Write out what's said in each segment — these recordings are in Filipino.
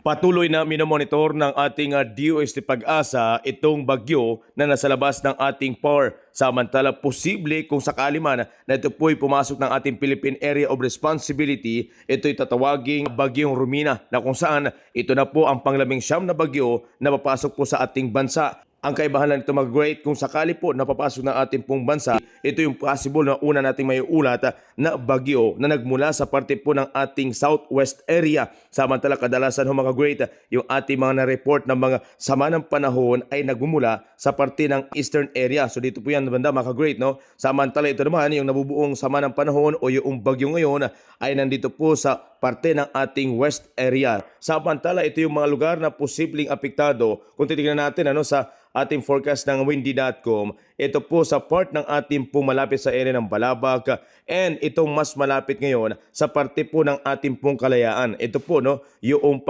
Patuloy na minomonitor ng ating DOST Pag-asa itong bagyo na nasa labas ng ating PAR. Samantala, posible kung sakali man na ito po'y pumasok ng ating Philippine Area of Responsibility, ito'y tatawaging bagyong Romina na kung saan ito na po ang pang-19 na bagyo na papasok po sa ating bansa. Ang kaibahan lang nito mag-great kung sakali po napapasok ng ating pong bansa, ito yung possible na una nating may ulat na bagyo na nagmula sa parte po ng ating southwest area. Samantala kadalasan mga great, yung ating mga na-report ng mga sama ng panahon ay nagmumula sa parte ng eastern area. So dito po yan banda mga great, no? Samantala ito naman yung nabubuong sama ng panahon o yung bagyo ngayon ay nandito po sa parte ng ating west area. Samantala ito yung mga lugar na posibleng apektado. Kung titignan natin sa ating forecast ng windy.com, ito po sa part ng ating pong malapit sa area ng Balabac and itong mas malapit ngayon sa parte po ng ating pong Kalayaan. Ito po yung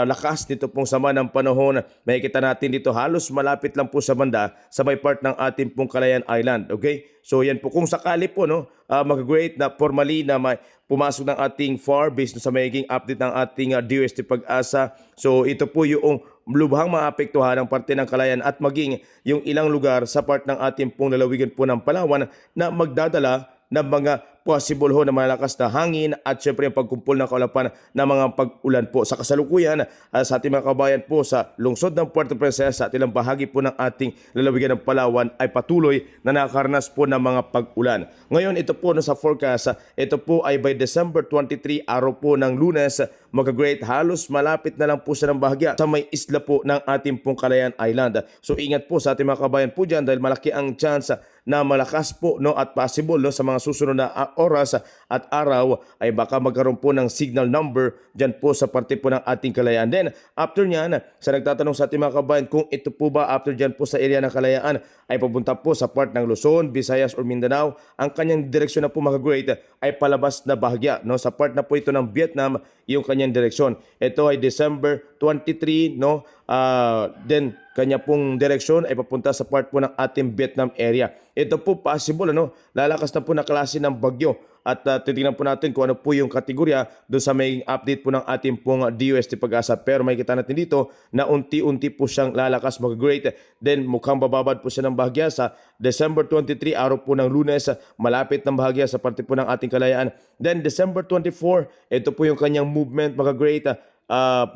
lakas nito pong sama ng panahon. Makikita natin dito halos malapit lang po sa banda sa may part ng ating pong Kalayaan Island. Okay? So yan po kung sakali po mag-great na formally na may pumasok ng ating FAR based sa magiging update ng ating DOST Pag-asa. So ito po yung lubhang maapektuhan ng parte ng Kalayaan at maging yung ilang lugar sa part ng ating pong lalawigan po ng Palawan na magdadala ng mga possible na malakas na hangin at syempre ang pagkumpol ng kaulapan ng mga pag-ulan po. Sa kasalukuyan sa ating mga kabayan po sa lungsod ng Puerto Princesa at ilang bahagi po ng ating lalawigan ng Palawan ay patuloy na nakakaranas po ng mga pag-ulan. Ngayon ito po sa forecast, ito po ay by December 23, araw po ng Lunes, mag-great halos malapit na lang po siya ng bahagya sa may isla po ng ating pong Kalayaan Island. So ingat po sa ating mga kabayan po dyan dahil malaki ang chance na malakas po at possible sa mga susunod na oras at araw ay baka magkaroon po ng signal number dyan po sa parte po ng ating Kalayaan. Then after nyan, sa nagtatanong sa ating mga kabayan kung ito po ba after dyan po sa area ng Kalayaan ay papunta po sa part ng Luzon, Visayas or Mindanao, ang kanyang direksyon na po mga-great ay palabas na bahagya. Sa part na po ito ng Vietnam, yung kanyang direksyon. Ito ay December 23, then kanya pong direksyon ay papunta sa part po ng ating Vietnam area. Ito po possible lalakas na po na klase ng bagyo at titingnan po natin kung ano po yung kategorya doon sa may update po ng ating pong DOST Pag-asa. Pero makikita natin dito na unti-unti po siyang lalakas mag-great. Then mukhang bababad po siya ng bahagya sa December 23, araw po ng Lunes, malapit ng bahagya sa parte po ng ating Kalayaan. Then December 24, ito po yung kanyang movement mga-great.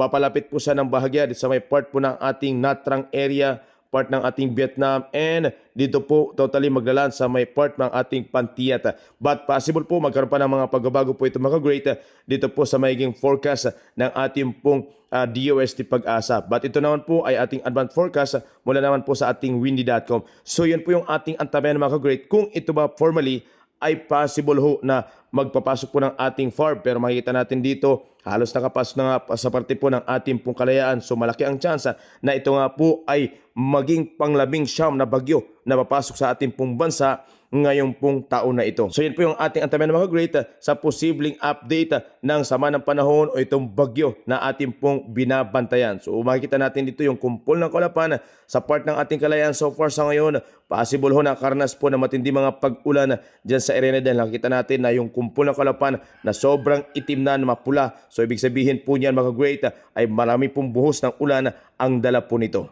Papalapit po siya ng bahagya sa may part po ng ating Nha Trang area, part ng ating Vietnam, and dito po totally maglaland sa may part ng ating Pantiyat. But possible po magkaroon pa ng mga pagbabago po ito mga-great dito po sa magiging forecast ng ating pong DOST Pag-asa. But ito naman po ay ating advanced forecast mula naman po sa ating windy.com. So yan po yung ating antabayan mga-great kung ito ba formally ay possible na magpapasok po ng ating FAR. Pero makikita natin dito halos nakapasok na nga sa parte po ng ating pong Kalayaan. So malaki ang chance na ito nga po ay maging pang-19 na bagyo na papasok sa ating pong bansa ngayong pong taon na ito. So yan po yung ating antabayan mga-great sa posibleng update ng sama ng panahon o itong bagyo na ating pong binabantayan. So makikita natin dito yung kumpol ng kaulapan sa part ng ating Kalayaan. So far sa ngayon, possible na karanas po na matindi mga pag-ulan dyan sa area na din. Nakikita natin na yung kumpol ng kaulapan na sobrang itim na mapula. So ibig sabihin po niyan mga-great ay marami pong buhos ng ulan ang dala po nito.